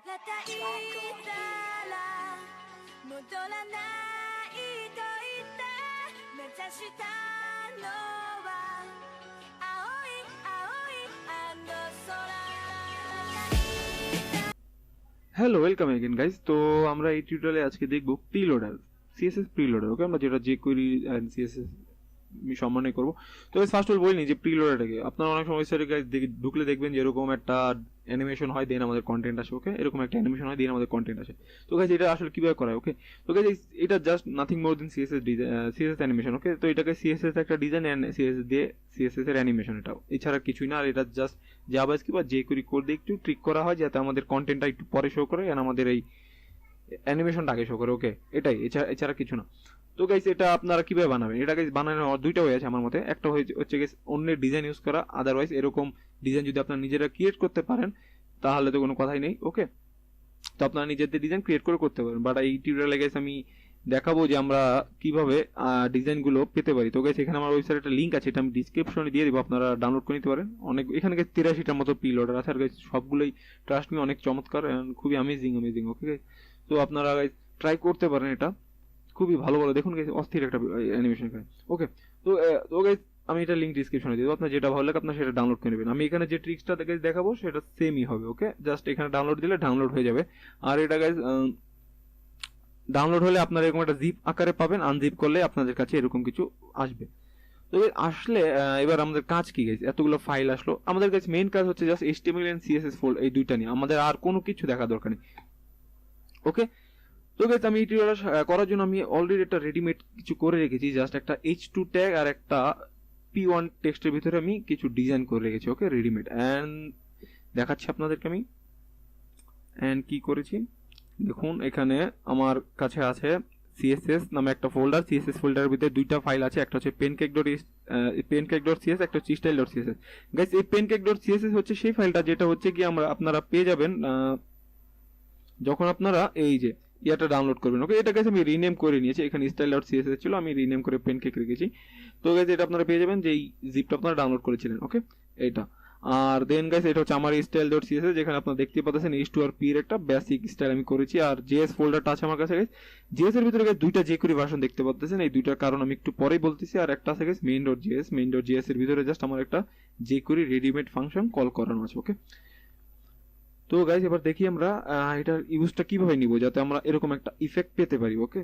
ばたいたら戻らないと言って目指したのは青い青いあの空 hello welcome again guys. তো আমরা এই টিউটোরিয়ালে আজকে দেখব প্রিলোডার, সিএসএস প্রিলোডার। ওকে, আমরা যেটা যে কোয়েরি এন্ড সিএসএস সম্মানে করবো। তো ফার্স্ট অফ অল বলিনি যে প্রিলোডারটাকে আপনারা অনেক সময় ঢুকলে দেখবেন যে এরকম একটা অ্যানিমেশন হয়, দেন আমাদের কন্টেন্ট আসে। ওকে, এরকম একটা অ্যানিমেশন হয়, দেন আমাদের কন্টেন্ট আসে। তো গাইজ এটা আসলে কিভাবে করা হয়? ওকে, তো গাইজ এটা জাস্ট নাথিং মোর দেন সিএসএস অ্যানিমেশন। ওকে, তো এটাকে সিএসএস একটা ডিজাইন এন্ড সিএসএস দিয়ে সিএসএস এর অ্যানিমেশন, এটাও এছাড়া কিছুই না। আর এটা জাস্ট জাভাস্ক্রিপ্ট বা যে কোয়েরি কোড দিয়ে একটু ট্রিক করা হয় যাতে আমাদের কন্টেন্টটা একটু পরে শো করে এন্ড আমাদের এই অ্যানিমেশনটা আগে শো করে। ওকে, এটাই, এছাড়া কিছু না। তো গাইস এটা আপনারা কিভাবে বানাবেন? এটা গাইস বানানোর দুইটা ওয়ে আছে আমার মতে। একটা হচ্ছে গাইস অন্যের ডিজাইন ইউজ করা, আদারওয়াইজ এরকম ডিজাইন যদি আপনারা নিজেরা ক্রিয়েট করতে পারেন তাহলে তো কোনো কথাই নেই। ওকে, তো আপনারা নিজেদের ডিজাইন ক্রিয়েট করতে পারেন। বাট এই টিউটোরিয়ালে গাইস আমি দেখাবো যে আমরা কিভাবে ডিজাইনগুলো পেতে পারি। তো গাইস এখানে আমার ওয়েবসাইটে একটা লিংক আছে, এটা আমি ডেসক্রিপশনে দিয়ে দিব, আপনারা ডাউনলোড করে নিতে পারেন। অনেক এখানে গাইস 83টার মতো প্রিলোডার আছে, আর গাইস সবগুলোই ট্রাস্ট মি অনেক চমৎকার এন্ড খুবই অ্যামেজিং। ওকে গাইস, তো আপনারা গাইস ট্রাই করতে পারেন, এটা খুবই ভালো দেখুন গাইস, অস্থির একটা অ্যানিমেশন এখানে। ওকে, তো গাইস আমি এটা লিংক ডিসক্রিপশনে দিয়ে দেবো, আপনার যেটা ভালো লাগে আপনার সেটা ডাউনলোড করে নেবেন। আমি এখানে যে ট্রিক্সটা গাইস দেখাবো সেটা সেমই হবে। ওকে, জাস্ট এখানে ডাউনলোড দিলে ডাউনলোড হয়ে যাবে। আর এটা গাইস ডাউনলোড হলে আপনারা এরকম একটা জিপ আকারে পাবেন, আনজিপ করলে আপনাদের কাছে এরকম কিছু আসবে। তো আসলে এবার আমাদের কাজ কি গাইস? এতগুলো ফাইল আসলো, আমাদের কাছে মেইন কাজ হচ্ছে just HTML and CSS fold, এই দুইটা নিয়ে আমাদের আর কোনো কিছু দেখা দরকার নেই। ওকে, তো গাইস আমি এই টিউটোরিয়াল করার জন্য আমি অলরেডি একটা রেডিমেড কিছু করে রেখেছি, জাস্ট একটা h2 ট্যাগ আর একটা p1 টেক্সটের ভিতরে আমি কিছু ডিজাইন করে রেখেছি। ওকে, রেডিমেড এন্ড দেখাচ্ছি আপনাদেরকে আমি। এন্ড কি করেছি দেখুন, এখানে আমার কাছে আছে সিএসএস নামে একটা ফোল্ডার। সিএসএস ফোল্ডারের ভিতরে দুইটা ফাইল আছে, একটা হচ্ছে pancake.cs, একটা হচ্ছে style.css। গাইস এই pancake.css হচ্ছে সেই ফাইলটা যেটা হচ্ছে কি আপনারা পেয়ে যাবেন যখন আপনারা এই যে ইয়াটা ডাউনলোড করবেন। ওকে, এটা গাইস আমি রিনেম করে নিয়েছি, এখানে style.css ছিল, আমি রিনেম করে pancake রেখেছি। তো গাইস এটা আপনারা পেয়ে যাবেন যে এই জিপটা আপনারা ডাউনলোড করেছিলেন। ওকে, এইটা। আর দেন গাইস এটা হচ্ছে আমার style.css, যেখানে আপনারা দেখতে পাচ্ছেন h2r p এর একটা বেসিক স্টাইল আমি করেছি। আর js ফোল্ডারটা আছে আমার কাছে গাইস। js এর ভিতরে গাইস দুইটা jQuery ভার্সন দেখতে পাচ্ছেন, এই দুইটার কারণ আমি একটু পরেই বলতেছি। আর একটা আছে গাইস main.js এর ভিতরে জাস্ট আমার একটা jQuery রেডিমেড ফাংশন কল করানো আছে। ওকে, তো গাইস এবার দেখি আমরা এটার ইউজটা কিভাবে নিব যাতে আমরা এরকম একটা ইফেক্ট পেতে পারি। ওকে,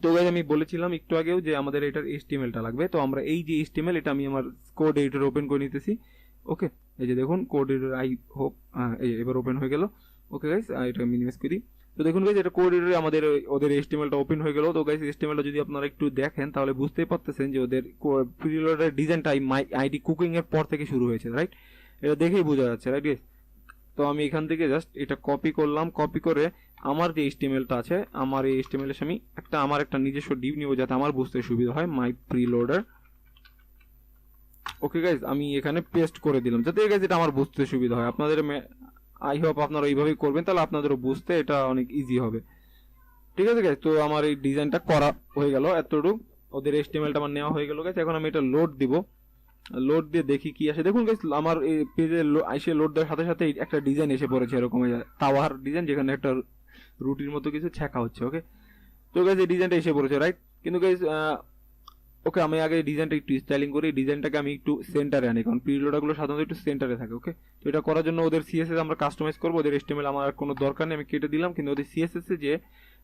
তো গাইস আমি বলেছিলাম একটু আগেও যে আমাদের এটার HTML-টা লাগবে। তো আমরা এই যে HTML, এটা আমি আমার কোড এডিটর ওপেন করে নিতেছি। ওকে, এই যে দেখুন কোড এডিটর, আই হোপ এবার ওপেন হয়ে গেল। ওকে গাইস, এটা মিনিমাইজ করি। তো দেখুন গাইস এটা কোড এডিটরে আমাদের ওদের HTML-টা ওপেন হয়ে গেল। তো গাইস HTML-টা যদি আপনারা একটু দেখেন তাহলে বুঝতেই পারতেছেন যে ওদের প্রিলোডার ডিজাইনটা মাই আইডি কুকিং এর পর থেকে শুরু হয়েছে, রাইট? এটা দেখেই বোঝা যাচ্ছে, রাইট গাইস? তো আমি এখান থেকে জাস্ট এটা কপি করলাম, কপি করে আমার যে HTML-টা আছে, আমার এই HTML এর আমি আমার একটা নিজস্ব ডিভ নিব যাতে আমার বুঝতে সুবিধা হয়, মাই প্রিলোডার। ওকে গাইজ, আমি এখানে পেস্ট করে দিলাম যাতে গাইজ এটা আমার বুঝতে সুবিধা হয়। আপনাদের আই হোপ আপনারা এইভাবেই করবেন, তাহলে আপনাদেরও বুঝতে এটা অনেক ইজি হবে। ঠিক আছে গাইজ, তো আমার এই ডিজাইনটা করা হয়ে গেল, এতটুকু ওদের HTML-টা আমার নেওয়া হয়ে গেল গাইজ। এখন আমি এটা লোড দিব, লোড দিয়ে দেখি কি আসে। দেখুন গাইস আমার এই পেজে এসে লোড দেওয়ার সাথে সাথে একটা ডিজাইন এসে পড়েছে, এরকম টাওয়ার ডিজাইন, যেখানে একটা রুটির মতো কিছু ছেঁকা হচ্ছে। ওকে, তো গাইস এই ডিজাইনটা এসে পড়েছে, রাইট? কিন্তু গাইস ওকে, আমি আগে ডিজাইনটা একটু স্টাইলিং করি, ডিজাইনটাকে আমি একটু সেন্টারে আনি, কারণ প্রিলোডারগুলো সাধারণত একটু সেন্টারে থাকে। ওকে, তো এটা করার জন্য ওদের সিএসএস আমরা কাস্টমাইজ করবো, ওদের HTML আমার আর কোনো দরকার নেই, আমি কেটে দিলাম। কিন্তু ওদের সিএসএস এ যে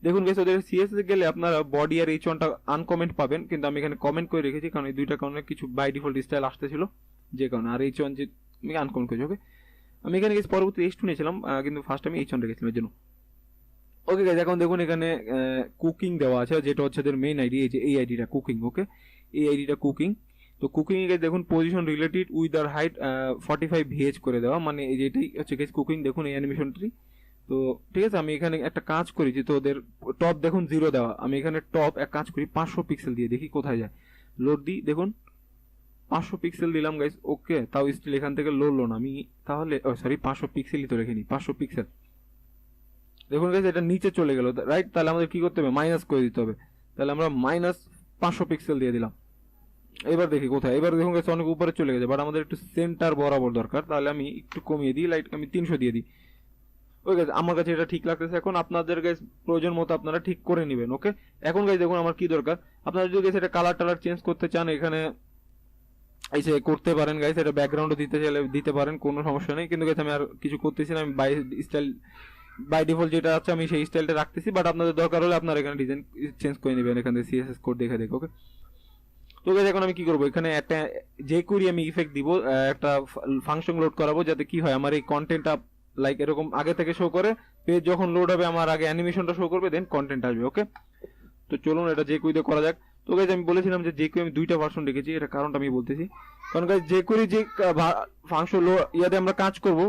দেখুন গাইস, ওদের সিএসএস এ গেলে আপনারা বডি আর h1টা আনকমেন্ট পাবেন, কিন্তু আমি এখানে কমেন্ট করে রেখেছি কারণ এই দুইটা কারণে কিছু বাই ডিফল্ট স্টাইল আসতেছিল যে কারণে, আর h1 যে আমি আনকমেন্ট করেছি। ওকে, আমি এখানে গেছি পরবর্তী h2 নিয়েছিলাম, কিন্তু ফার্স্ট আমি h1 রেখেছিলাম এর জন্য। ওকে গাইস, এখন দেখুন এখানে কুকিং দেওয়া আছে, যেটা হচ্ছে এদের মেইন আইডি, এই যে এই আইডিটা কুকিং। ওকে, এই আইডিটা কুকিং। তো কুকিং এ দেখুন পজিশন রিলেটেড উইথ আর হাইট 45 VH করে দেওয়া, মানে এই যেটাই হচ্ছে গাইস কুকিং। দেখুন এই অ্যানিমেশনটি। তো ঠিক আছে, আমি এখানে একটা কাজ করেছি, তো ওদের টপ দেখুন 0 দেওয়া, আমি এখানে টপ এক কাজ করি 500 পিক্সেল দিয়ে দেখি কোথায় যায়। লোড দিই, দেখুন 500 পিক্সেল দিলাম গাইস। ওকে, তাও স্টিল এখান থেকে লোড না আমি, তাহলে সরি 500 পিক্সেলই তো রেখে নিই, 500 পিক্সেল। দেখুন গাইস এটা নিচে চলে গেল, রাইট? তাহলে আমাদের কি করতে হবে? মাইনাস করে দিতে হবে। তাহলে আমরা মাইনাস 500 পিক্সেল দিয়ে দিলাম। এবার দেখি কোথায়, এবার দেখুন গাইস অনেক উপরে চলে গেছে, বাট আমাদের একটু সেন্টার বরাবর দরকার, তাহলে আমি একটু কমিয়ে দিই, লাইট আমি 300 দিয়ে দিই। ওকে গাইস, আমার কাছে এটা ঠিক লাগতেছে। এখন আপনাদের গাইস প্রয়োজন মতো আপনারা ঠিক করে নেবেন। ওকে, এখন গাইস দেখুন আমার কি দরকার, আপনারা যদি গাইস এটা কালার টালার চেঞ্জ করতে চান এখানে এসে করতে পারেন গাইস, এটা ব্যাকগ্রাউন্ডও দিতে চাইলে দিতে পারেন, কোনো সমস্যা নেই। কিন্তু গাইস আমি আর কিছু করতেছি না, আমি বাই ডিফল্ট যেটা আছে আমি সেই স্টাইলটা রাখতেছি, বাট আপনাদের দরকার হলে আপনারা এখানে ডিজাইন চেঞ্জ করে নেবেন এখান থেকে সিএসএস কোড দেখে দেখে। ওকে, তো গাইস এখন আমি কি করব, এখানে একটা যে কুরি আমি ইফেক্ট দিব, একটা ফাংশন লোড করাবো, যাতে কি হয় আমার এই কন্টেন্টটা লাইক এরকম আগে থেকে শো করে, পেজ যখন লোড হবে আমার আগে অ্যানিমেশনটা শো করবে, দেন কন্টেন্ট আসবে। ওকে, তো চলুন এটা যে কুইতে করা যাক। তো গাইস আমি বলেছিলাম যে যে কুই আমি দুইটা ভার্সন রেখেছি, এটা কারণটা আমি বলতেছি। কারণ গাইস যে কুরি যে ফাংশন ইয়াতে আমরা কাজ করব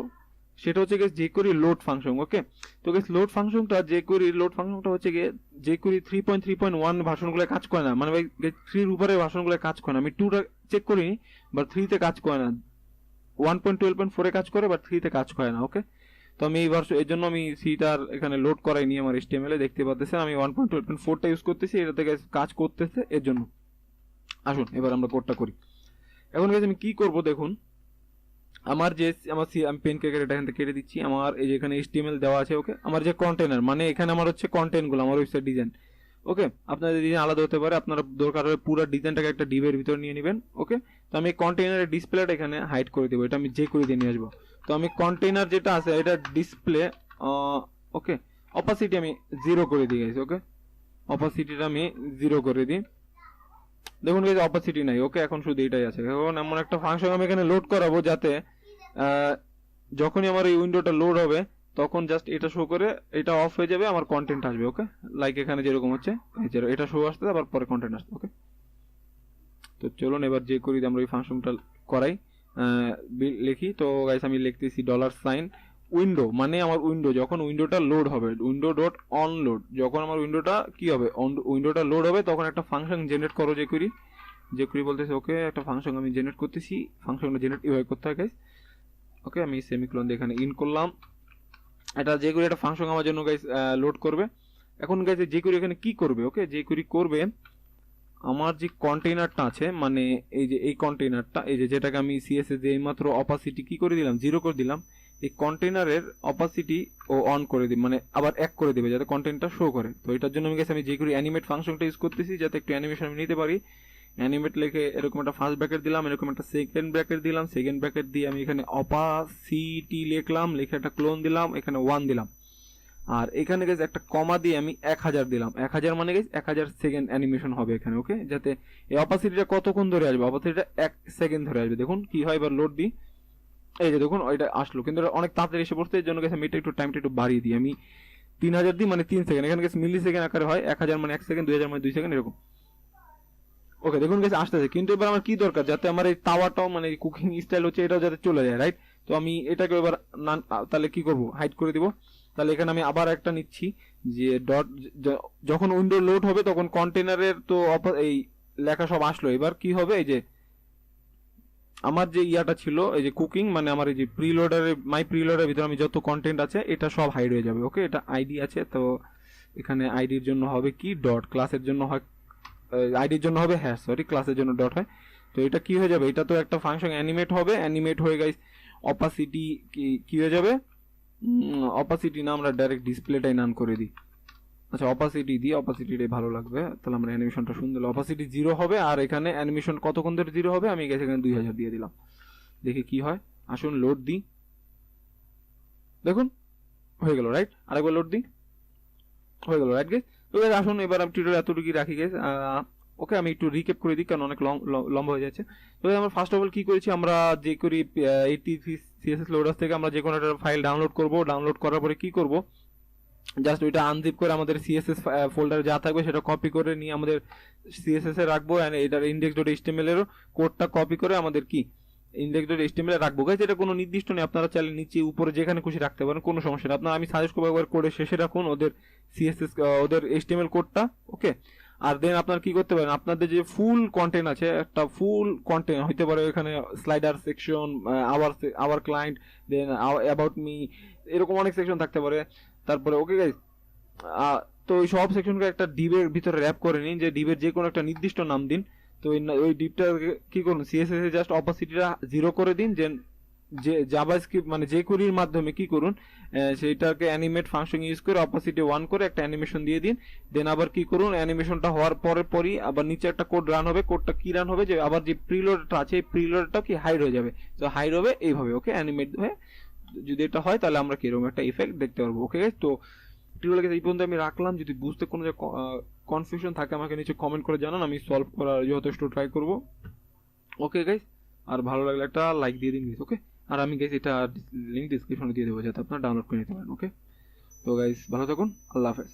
সেটা হচ্ছে গিয়ে jQuery লোড ফাংশন। ওকে, তো গাইস লোড ফাংশনটা jQuery লোড ফাংশনটা হচ্ছে গিয়ে jQuery 3.3.1 ভার্সনগুলো কাজ করে না, মানে ভাই 3 এর উপরে ভার্সনগুলো কাজ করে না। আমি 2টা চেক করিনি, বাট 3 তে কাজ করে না, 1.12.4 এ কাজ করে, বাট 3 তে কাজ করে না। ওকে, তো আমি এই ভার্সন এর জন্য আমি সিটার এখানে লোড করাই নি, আমার HTML এ দেখতে পাচ্ছেন আমি 1.12.4 টা ইউজ করতেছি, এটা থেকে কাজ করতেছে এর জন্য। আসুন এবার আমরা কোডটা করি। এখন গাইস আমি কি করব দেখুন, আমার যে আমি পেন কেকের এটা এখান থেকে কেটে দিচ্ছি, আমার এই যে এখানে HTML দেওয়া আছে। ওকে, আমার যে কন্টেনার মানে এখানে আমার হচ্ছে কন্টেন্টগুলো, আমার ওয়েবসাইট ডিজাইন। ওকে, আপনাদের ডিজাইন আলাদা হতে পারে, আপনারা দরকার হলে পুরো ডিজাইনটাকে একটা ডিভের ভিতর নিয়ে নেবেন। ওকে, তো আমি কন্টেনারের ডিসপ্লেটা এখানে হাইড করে দেবো, এটা আমি যে করে দিয়ে নিয়ে আসবো। তো আমি কন্টেনার যেটা আছে এটা ডিসপ্লে, ওকে, অপাসিটি আমি 0 করে দিই গাইস। ওকে, অপাসিটিটা আমি 0 করে দিই। দেখুন গাইস অপাসিটি নাই। ওকে, এখন শুধু এটাই আছে। এখন এমন একটা ফাংশন আমি এখানে লোড করাবো যাতে যখনই আমার এই উইন্ডোটা লোড হবে তখন জাস্ট এটা শো করে এটা অফ হয়ে যাবে, আমার কন্টেন্ট আসবে। ওকে, লাইক এখানে যেরকম হচ্ছে এটা শো আসতে আবার পরে কন্টেন্ট আসবে। ওকে, তো চলুন এবার যে করি আমরা এই ফাংশনটা করাই, লিখি। তো গাইস আমি লিখতেছি $সাইন উইন্ডো, মানে আমার উইন্ডো যখন উইন্ডোটা লোড হবে, উইন্ডো ডট অন লোড, যখন আমার উইন্ডোটা কি হবে উইন্ডোটা লোড হবে তখন একটা ফাংশন জেনারেট করো যে করি বলতেছে। ওকে, একটা ফাংশন আমি জেনারেট করতেছি, ফাংশনটা জেনারেট এভাবে করতে হয় গাইস। ওকে, আমি সেমিকোলন দিয়ে এখানে ইন করলাম, এটা যে করি একটা ফাংশন আমার জন্য গাইস লোড করবে। এখন গাইস যে করি এখানে কি করবে, ওকে, যে করি করবে আমার যে কন্টেইনারটা আছে, মানে এই যে এই কন্টেইনারটা, এই যে যেটাকে আমি সিএসএস দিয়ে মাত্র অপাসিটি কি করে দিলাম 0 করে দিলাম, এই কন্টেইনারের অপাসিটি ও অন করে দিই, মানে আবার 1 করে দিবে যাতে কন্টেন্টটা শো করে। তো এটার জন্য আমি যে করি অ্যানিমেট ফাংশনটা ইউজ করতেছি যাতে একটু অ্যানিমেশন আমি নিতে পারি। অ্যানিমেট লিখে এরকম একটা ফার্স্ট ব্র্যাকেট দিলাম, এরকম একটা সেকেন্ড ব্র্যাকেট দিলাম, সেকেন্ড ব্র্যাকেট দিয়ে আমি এখানে অপাসিটি লিখলাম, লিখে একটা ক্লোন দিলাম, এখানে 1 দিলাম, আর এখানে গাইস একটা কমা দিয়ে আমি 1000 দিলাম। 1000 মানে গাইস 1000 সেকেন্ড অ্যানিমেশন হবে এখানে। ওকে, যাতে এই অপাসিটিটা কতক্ষণ ধরে আসবে, অপাসিটিটা 1 সেকেন্ড ধরে আসবে। দেখুন কি হয়, এবার লোড দিই, এই যে দেখুন ওইটা আসলো, কিন্তু অনেক তাড়াতাড়ি এসে পড়ছে, এর জন্য গাইস আমি এটা একটু টাইমটা একটু বাড়িয়ে দিই, আমি 3000 দিই, মানে 3 সেকেন্ড, এখানে গাইস মিলি সেকেন্ড আকারে হয়, 1000 মানে 1 সেকেন্ড, 2000 মানে 2 সেকেন্ড এরকম। ওকে, দেখুন গাইস আসতেছে, কিন্তু এবার আমার কি দরকার, যাতে আমার এই তাওয়াটাও মানে কুকিং স্টাইল হচ্ছে এটাও যাতে চলে যায়, রাইট? তো আমি এটাকে এবার তাহলে কি করব, হাইড করে দিব। তাহলে এখানে আমি আবার একটা নিচ্ছি যে ডট, যখন উইন্ডো লোড হবে তখন কন্টেনারের তো এই লেখা সব আসলো, এবার কি হবে, এই যে আমার যে ইয়াটা ছিল এই যে কুকিং, মানে আমার এই যে মাই প্রিলোডারের ভিতরে আমি যত কন্টেন্ট আছে এটা সব হাইড হয়ে যাবে। ওকে, এটা আইডি আছে, তো এখানে আইডির জন্য হবে কি ডট, ক্লাসের জন্য হয় আইডির জন্য হবে হ্যাশ, সরি ক্লাসের জন্য ডট হয়। তো এটা কি হয়ে যাবে, এটা তো একটা ফাংশন অ্যানিমেট হবে, অ্যানিমেট হয়ে গাইস অপাসিটি কি হয়ে যাবে, অপাসিটি না আমরা ডাইরেক্ট ডিসপ্লেটাই নান করে দিই। আচ্ছা অপাসিটি দিই, অপাসিটিটাই ভালো লাগবে, তাহলে আমরা অ্যানিমেশনটা সুন্দর, অপাসিটি 0 হবে, আর এখানে অ্যানিমেশন কতক্ষণ ধরে 0 হবে আমি গেছে এখানে 2000 দিয়ে দিলাম, দেখি কি হয়। আসুন লোড দিই, দেখুন হয়ে গেল, রাইট? আরেকবার লোড দিই, হয়ে গেল, রাইট গাইস? তো গাইস আসুন এবার আমি টিউটোরিয়াল এতটুকুই রাখি গাইস। ওকে, আমি একটু রিক্যাপ করে দিই কারণ অনেক লম্বা হয়ে যাচ্ছে। তো আমরা ফার্স্ট অফ অল কি করেছি, আমরা যে করি 83 সিএসএস লোডার থেকে আমরা যে কোনো একটা ফাইল ডাউনলোড করব, ডাউনলোড করার পরে কি করব, জাস্ট ওইটা আনজিপ করে আমাদের সিএসএস ফোল্ডারে যা থাকবে সেটা কপি করে নিয়ে আমাদের সিএসএস এ রাখবো, এন্ড এটার index.html এর কোডটা কপি করে আমাদের কি index.html এ রাখবো গাইস। এটা কোনো নির্দিষ্ট নেই, আপনারা চাইলে নিচে উপরে যেখানে খুশি রাখতে পারেন, কোনো সমস্যা নেই। আপনারা আমি সাজেস্ট করবো একবার কোডের শেষে রাখুন ওদের সিএসএস ওদের html কোডটা। ওকে, আর দেন আপনারা কি করতে পারেন, আপনাদের যে ফুল কন্টেন্ট আছে, একটা ফুল কন্টেন্ট হইতে পারে এখানে slider section, our client, then about me, এরকম অনেক সেকশন থাকতে পারে। তারপরে ওকে গাইস, তো ওই সব সেকশনকে একটা ডিবের ভিতরে র্যাপ করে নিন, যে ডিবের যে কোনো একটা নির্দিষ্ট নাম দিন। তো ওই ডিপটা কি করুন, সিএসএস এ জাস্ট অপাসিটিটা 0 করে দিন, যে জাভাস্ক্রিপ্ট মানে যে কোরির মাধ্যমে কি করুন, সেইটাকে অ্যানিমেট ফাংশন ইউজ করে অপাসিটি 1 করে একটা অ্যানিমেশন দিয়ে দিন। দেন আবার কি করুন, অ্যানিমেশনটা হওয়ার পরই আবার নিচে একটা কোড রান হবে। কোডটা কি রান হবে, যে আবার যে প্রিলোডটা আছে এই প্রিলোডটাও কি হাইড হয়ে যাবে। তো হাইড হবে এইভাবে, ওকে, অ্যানিমেট হয়ে যদি এটা হয় তাহলে আমরা কিরকম একটা ইফেক্ট দেখতে পারবো। ওকে গাইস, তো টিউটোরিয়াল এই পর্যন্ত আমি রাখলাম। যদি বুঝতে কোনো কনফিউশন থাকে আমাকে নিচে কমেন্ট করে জানান, আমি সলভ করার যথেষ্ট ট্রাই করব। ওকে গাইস, আর ভালো লাগলে একটা লাইক দিয়ে দিন গাইস। ওকে, আর আমি গাইস এটা লিংক ডিসক্রিপশনে দিয়ে দেবো যাতে আপনারা ডাউনলোড করে নিতে পারেন। ওকে, তো গাইস ভালো থাকুন, আল্লাহ হাফেজ।